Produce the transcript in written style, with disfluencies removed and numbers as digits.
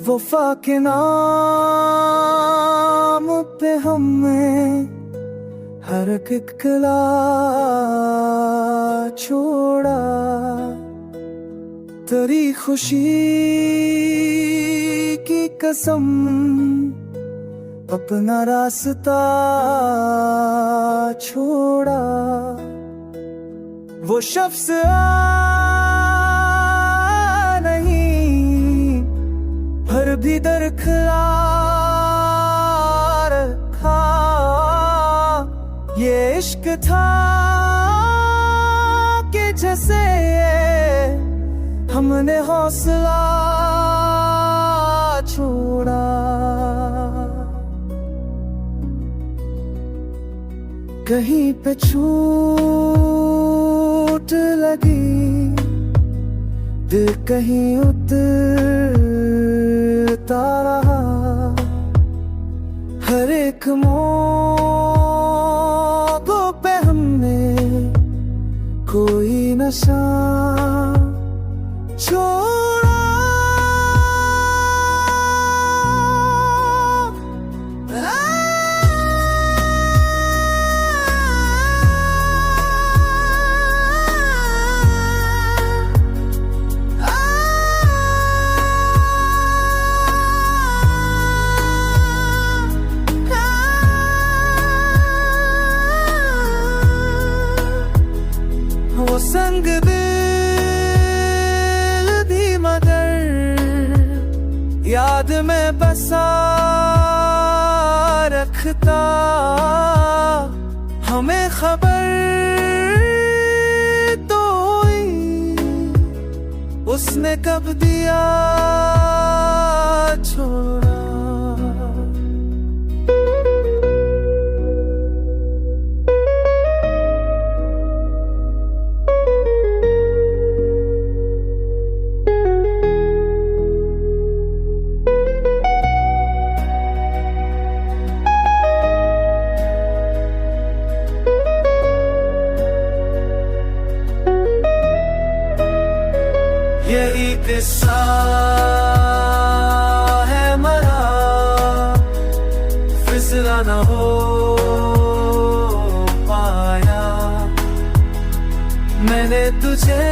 वफा के नाम पे हमें हर किकला छोड़ा। तेरी खुशी की कसम अपना रास्ता छोड़ा। वो शख्स नहीं पर भी दरख्यार रखा। ये इश्क था कि जैसे हमने हौसला छोड़ा। कहीं पे चोट लगी, दिल कहीं उतरता रहा। हर एक मौक़ों पे हमने कोई नशा छोड़ा। वो संग दिल भी मगर याद में बसा रखता। हमें खबर तो हुई उसने कब दिया छोड़ा। यही किस्सा है मरा, फिसला न हो पाया। मैंने तुझे